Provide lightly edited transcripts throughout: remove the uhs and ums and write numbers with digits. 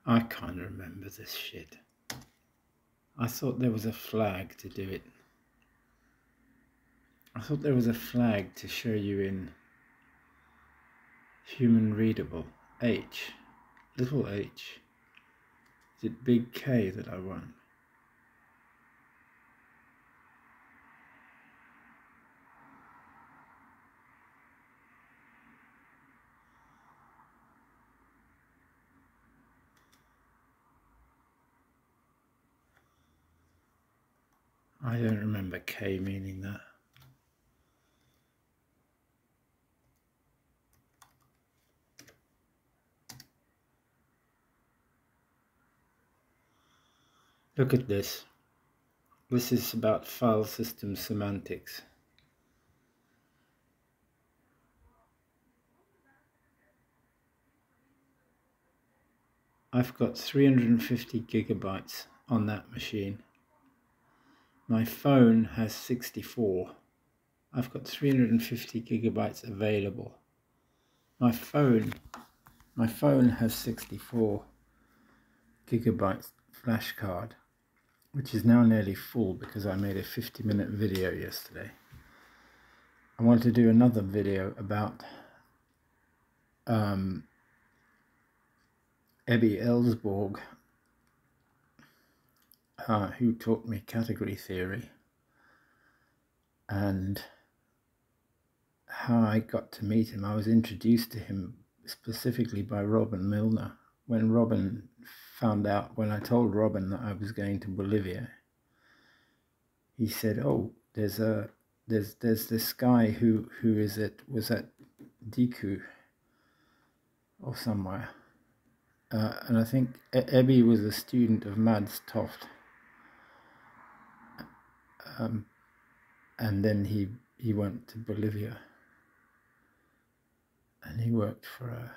I can't remember this shit. I thought there was a flag to do it. I thought there was a flag to show you in human readable. H. Little h. Is it big K that I want? I don't remember K meaning that. Look at this. This is about file system semantics. I've got 350 gigabytes on that machine. My phone has 64. I've got 350 gigabytes available. My phone has 64 gigabytes flash card, which is now nearly full because I made a 50-minute video yesterday. I want to do another video about Ebbe Ellsborg, who taught me category theory, and how I got to meet him. I was introduced to him specifically by Robin Milner. When I told Robin that I was going to Bolivia, he said, "Oh, there's this guy who was at Diku or somewhere, and I think Ebbe was a student of Mads Toft, and then he went to Bolivia, and he worked for a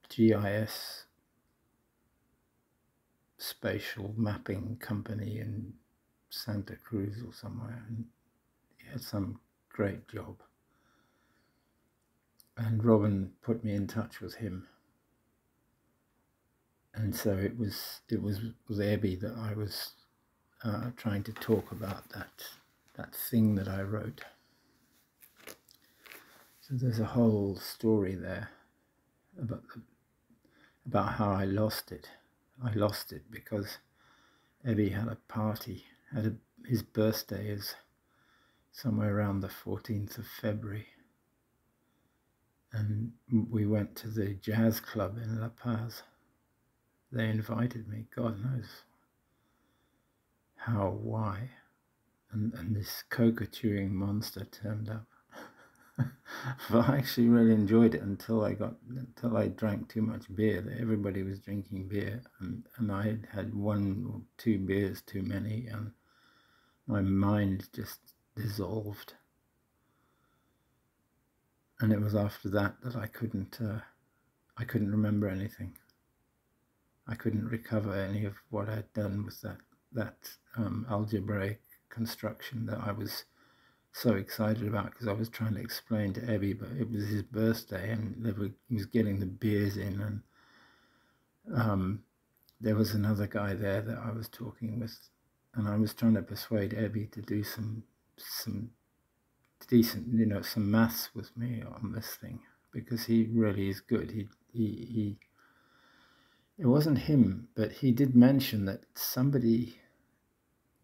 GIS spatial mapping company in Santa Cruz or somewhere, and he had some great job. And Robin put me in touch with him, and so it was Ebbe that I was trying to talk about, that thing that I wrote. So there's a whole story there about how I lost it. I lost it because Ebbe had a party. His birthday is somewhere around the 14th of February. And we went to the jazz club in La Paz. They invited me, God knows how, why. And this coca-chewing monster turned up. But I actually really enjoyed it until I drank too much beer. Everybody was drinking beer, and I had 1 or 2 beers too many, and my mind just dissolved. And it was after that I couldn't remember anything. I couldn't recover any of what I'd done with that algebraic construction that I was so excited about, because I was trying to explain to Ebbe, but it was his birthday and he was getting the beers in, and there was another guy there that I was talking with, and I was trying to persuade Ebbe to do some decent, some maths with me on this thing, because he really is good. He it wasn't him, but he did mention that somebody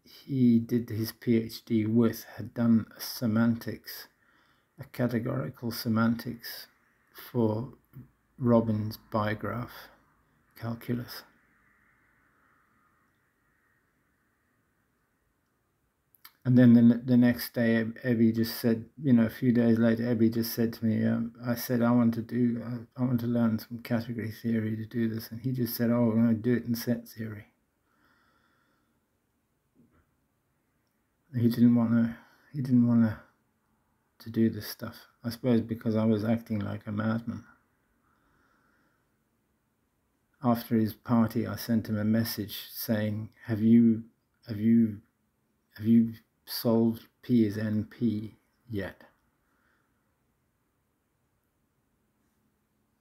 he did his PhD with had done a categorical semantics for Robin's bigraph calculus. And then the next day, Ebbe just said, a few days later, Ebbe just said to me, I said, I want to learn some category theory to do this. And he just said, oh, I'm going to do it in set theory. He didn't want to do this stuff. I suppose because I was acting like a madman. After his party, I sent him a message saying, have you solved P is NP yet?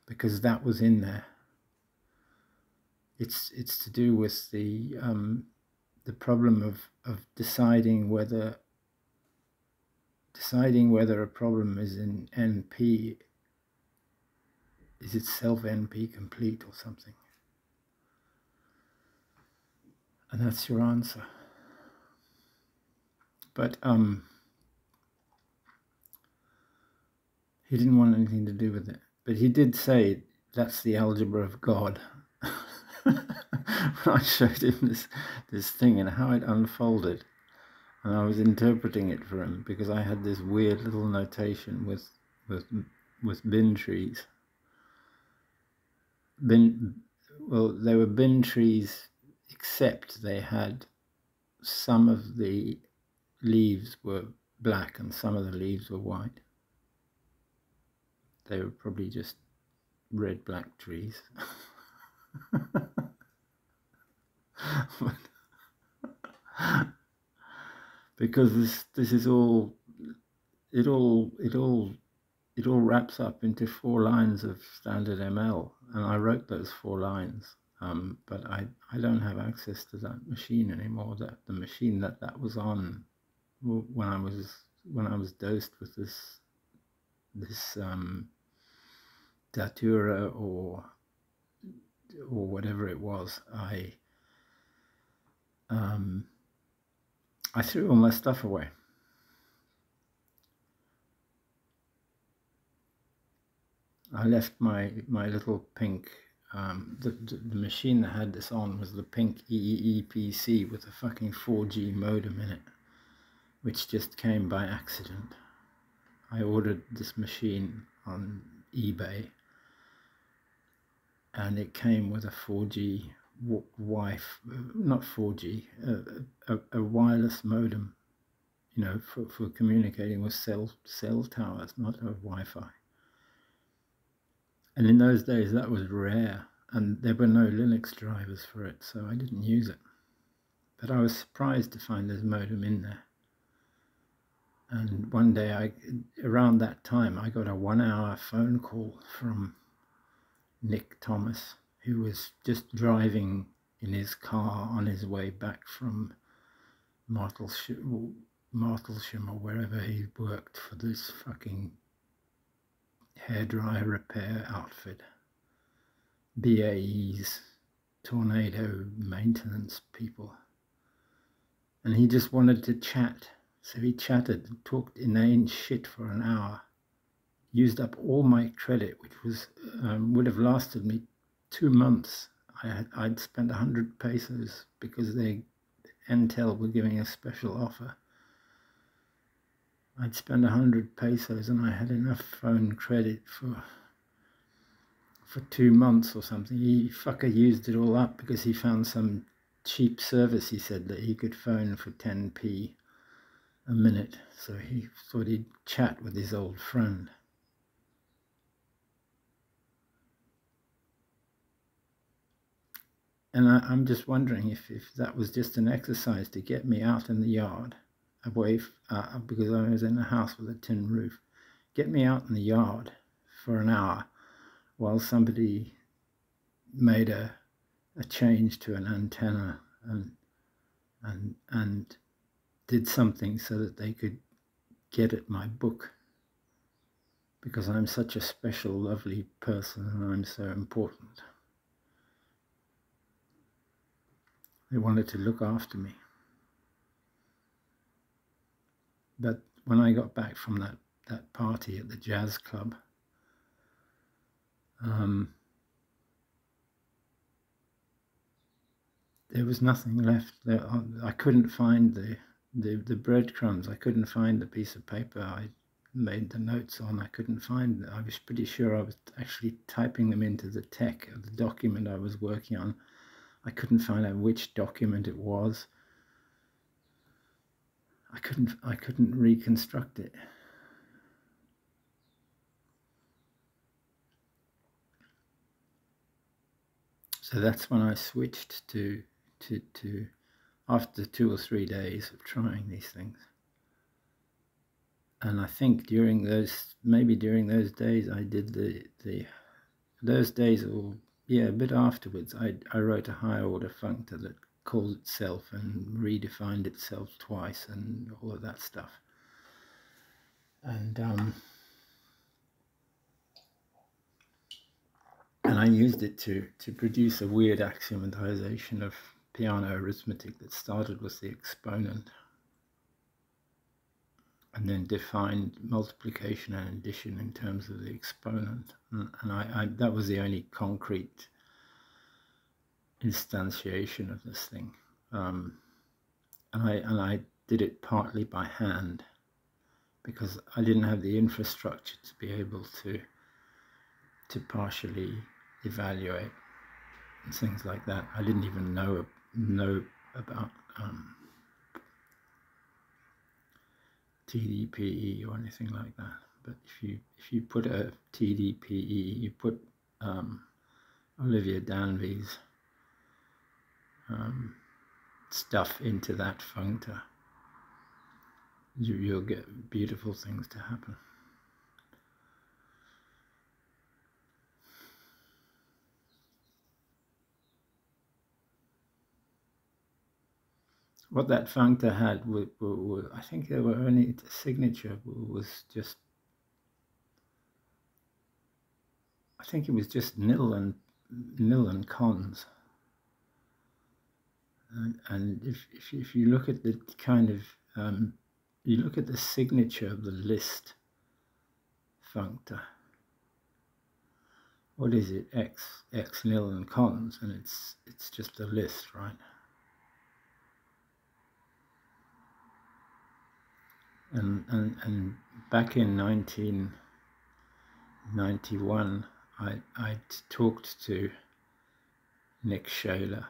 Because that was in there. it's to do with the problem of deciding whether a problem is in NP, is itself NP complete or something. And that's your answer. But he didn't want anything to do with it. But he did say that's the algebra of God. I showed him this thing and how it unfolded, and I was interpreting it for him because I had this weird little notation with bin trees. Well, they were bin trees, except they had some of the leaves were black and some of the leaves were white. They were probably just red-black trees. Because this is all, it all wraps up into 4 lines of standard ML, and I wrote those 4 lines, but I don't have access to that machine anymore. That the machine that was on when I was dosed with this datura or whatever it was, I threw all my stuff away. I left my little pink, the machine that had this on was the pink EEE-PC with a fucking 4G modem in it, which just came by accident. I ordered this machine on eBay, and it came with a 4G not 4G, a wireless modem, you know, for communicating with cell towers, not a Wi-Fi. And in those days that was rare, and there were no Linux drivers for it, so I didn't use it. But I was surprised to find this modem in there. And one day, around that time, I got a 1-hour phone call from Nick Thomas, who was just driving in his car on his way back from Martlesham or wherever he worked for this fucking hairdryer repair outfit, BAE's tornado maintenance people. And he just wanted to chat. So he chatted and talked inane shit for an hour, used up all my credit, which was would have lasted me 2 months. I'd spent 100 pesos because Intel were giving a special offer. I'd spend 100 pesos and I had enough phone credit for 2 months or something. He fucker used it all up because he found some cheap service, he said, that he could phone for 10p a minute. So he thought he'd chat with his old friend. And I'm just wondering if that was just an exercise to get me out in the yard, away, because I was in a house with a tin roof, get me out in the yard for an hour while somebody made a change to an antenna and did something so that they could get at my book, because I'm such a special, lovely person and I'm so important. They wanted to look after me. But when I got back from that party at the jazz club, there was nothing left. I couldn't find the breadcrumbs. I couldn't find the piece of paper I made the notes on. I couldn't find it. I was pretty sure I was actually typing them into the tech of the document I was working on. I couldn't find out which document it was. I couldn't reconstruct it. So that's when I switched to after 2 or 3 days of trying these things. And I think during those days I did those days, or yeah, a bit afterwards, I wrote a higher order functor that called itself and redefined itself twice and all of that stuff. And I used it to produce a weird axiomatization of piano arithmetic that started with the exponent and then defined multiplication and addition in terms of the exponent. And that was the only concrete instantiation of this thing. And I did it partly by hand because I didn't have the infrastructure to be able to partially evaluate and things like that. I didn't even know about TDPE or anything like that. But if you put a TDPE, you put Olivia Danby's stuff into that functor, you'll get beautiful things to happen. What that functor had, I think there were only, the signature was just, I think it was just nil and cons. And if you look at the kind of, you look at the signature of the list functor, what is it? X nil and cons, and it's just a list, right? And back in 1991, I talked to Nick Shaler.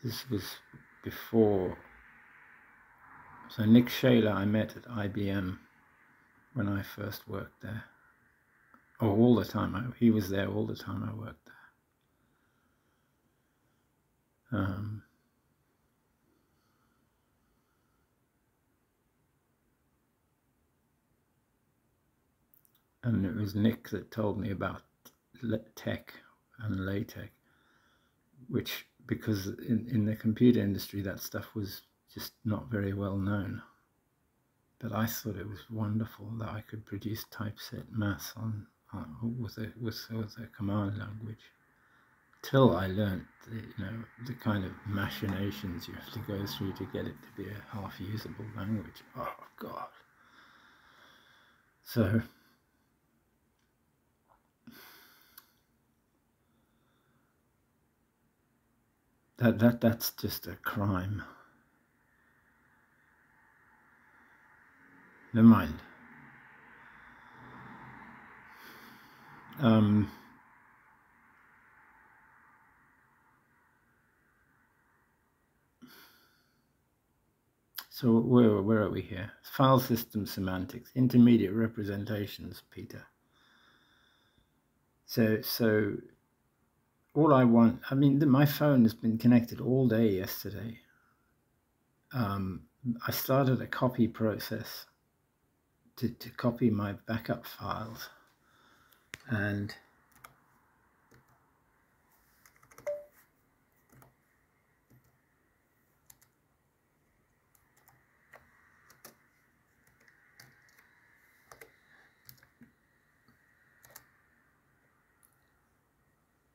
This was before. So Nick Shaler I met at IBM when I first worked there. Oh, all the time. He was there all the time I worked there. And it was Nick that told me about tech and LaTeX, which, because in the computer industry that stuff was just not very well known. But I thought it was wonderful that I could produce typeset maths with a command language. Till I learned the kind of machinations you have to go through to get it to be a half usable language. Oh God. So that's just a crime. Never mind. So where are we here? File system semantics, intermediate representations, Peter. So all I want, I mean, my phone has been connected all day yesterday. I started a copy process to copy my backup files, and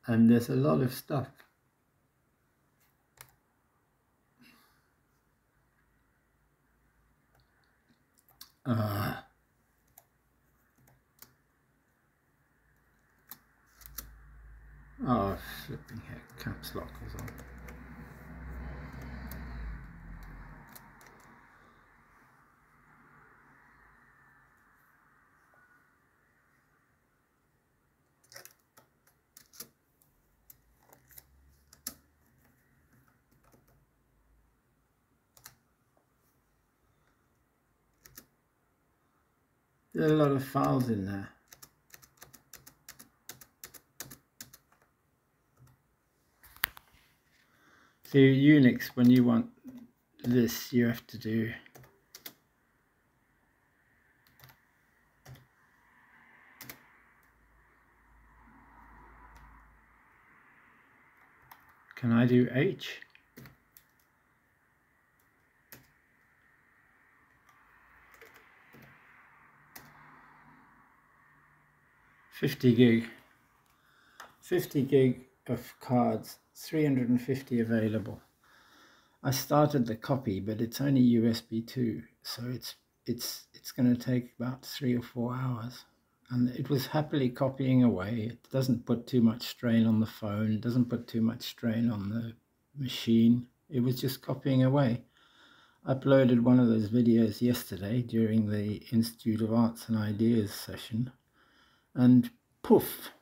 there's a lot of stuff. Oh, flipping heck, caps lock was on. There are a lot of files in there. So Unix, when you want this, you have to do Can I do H? $50 gig of cards, 350 available. I started the copy, but it's only USB 2, so it's going to take about 3 or 4 hours. And it was happily copying away. It doesn't put too much strain on the phone. It doesn't put too much strain on the machine. It was just copying away. I uploaded one of those videos yesterday during the Institute of Arts and Ideas session, and poof,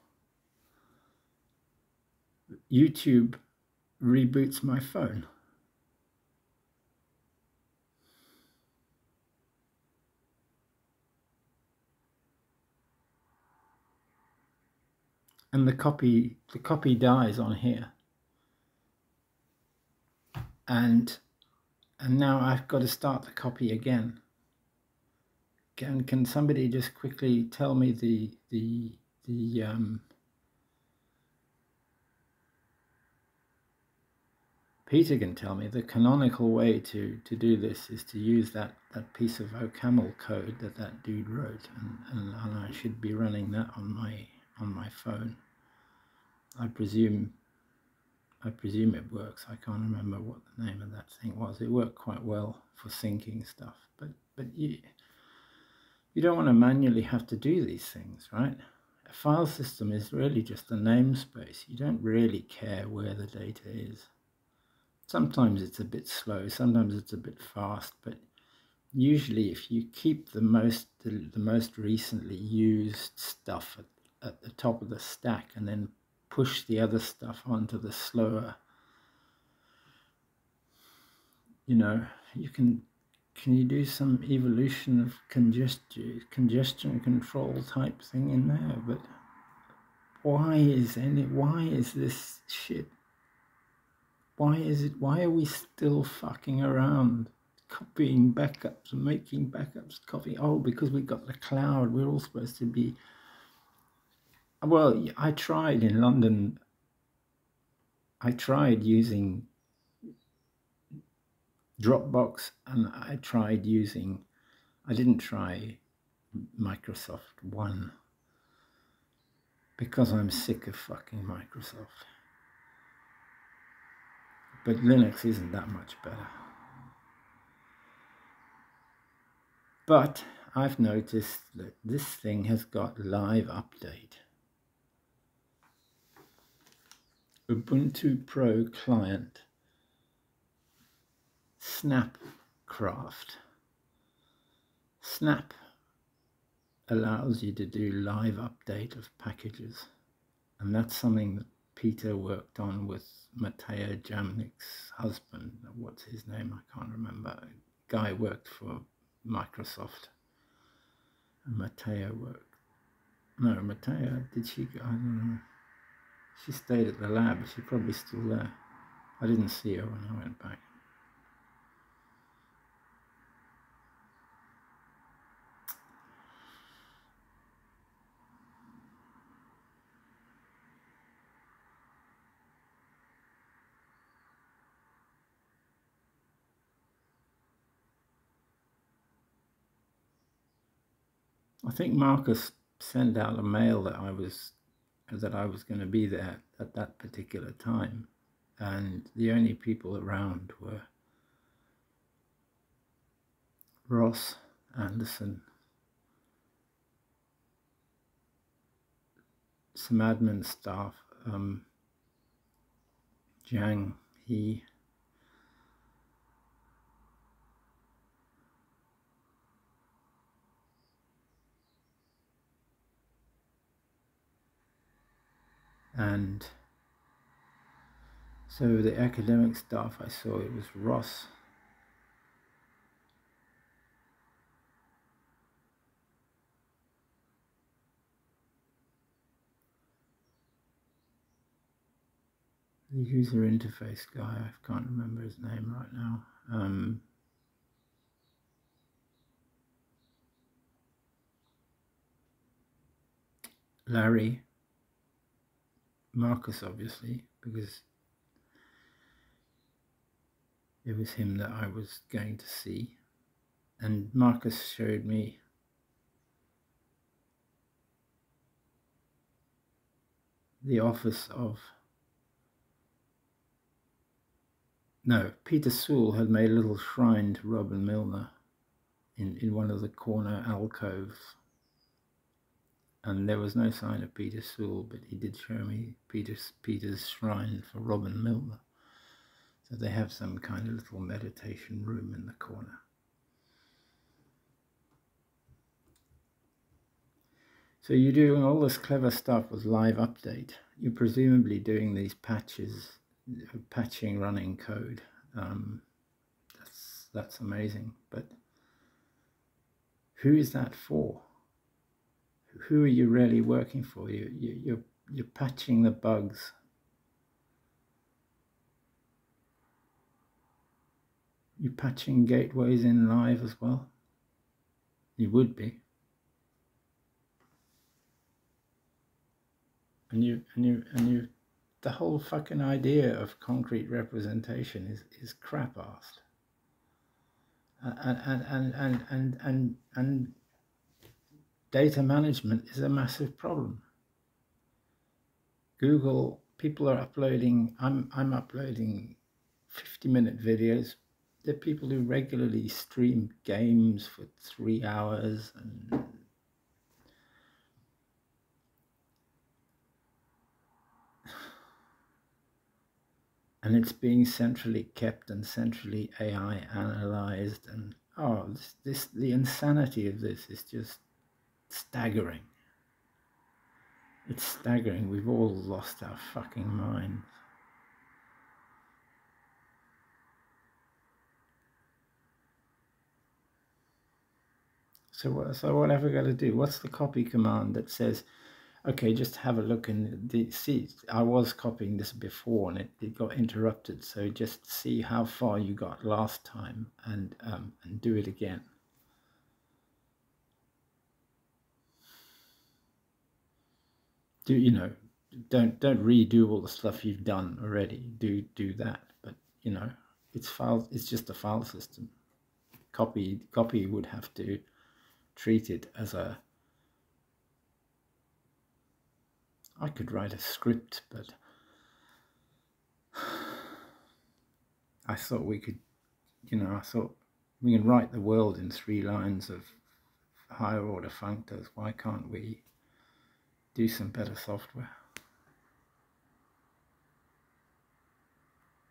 YouTube reboots my phone. And the copy dies on here. And now I've got to start the copy again. Can somebody just quickly tell me Peter can tell me the canonical way to do this is to use that piece of OCaml code that dude wrote, and I should be running that on my phone. I presume it works. I can't remember what the name of that thing was. It worked quite well for syncing stuff, but you don't want to manually have to do these things, right? A file system is really just a namespace. You don't really care where the data is. Sometimes it's a bit slow, sometimes it's a bit fast, but usually if you keep the most recently used stuff at the top of the stack and then push the other stuff onto the slower, you can you do some evolution of congestion control type thing in there? But why is this shit? Why are we still fucking around copying backups and making backups, oh, because we got the cloud, we're all supposed to be. Well, I tried in London. I tried using Dropbox, and I didn't try Microsoft One because I'm sick of fucking Microsoft. But Linux isn't that much better. But I've noticed that this thing has got live update. Ubuntu Pro client, Snapcraft. Snap allows you to do live update of packages, and that's something that Peter worked on with Mateo Jamnik's husband. What's his name? I can't remember. A guy worked for Microsoft. And Mateo worked. No, Mateo, did she? I don't know. She stayed at the lab. She's probably still there. I didn't see her when I went back. I think Marcus sent out a mail that I was going to be there at that particular time, and the only people around were Ross Anderson, some admin staff, Jiang He, and so the academic staff I saw, it was Ross, the user interface guy, I can't remember his name right now. Larry, Marcus obviously, because it was him that I was going to see. And Marcus showed me the office of, no, Peter Sewell had made a little shrine to Robin Milner in one of the corner alcoves. And there was no sign of Peter Sewell, but he did show me Peter's shrine for Robin Milner. So they have some kind of little meditation room in the corner. So you're doing all this clever stuff with live update. You're presumably doing these patching running code. That's amazing. But who is that for? Who are you really working for? You're patching the bugs. You're patching gateways in live as well? You would be. And you the whole fucking idea of concrete representation is crap-assed. And data management is a massive problem. Google, people are uploading, I'm uploading 50-minute videos. There are people who regularly stream games for 3 hours, and it's being centrally kept and centrally AI analyzed, and the insanity of this is just staggering. It's staggering. We've all lost our fucking minds. So what have we got to do? What's the copy command that says, okay, just have a look and see, I was copying this before and it got interrupted, so just see how far you got last time and do it again. Don't redo all the stuff you've done already. Do that, but it's just a file system. Copy would have to treat it as a, I could write a script, but I thought we could, I thought we can write the world in 3 lines of higher order functors. Why can't we do some better software?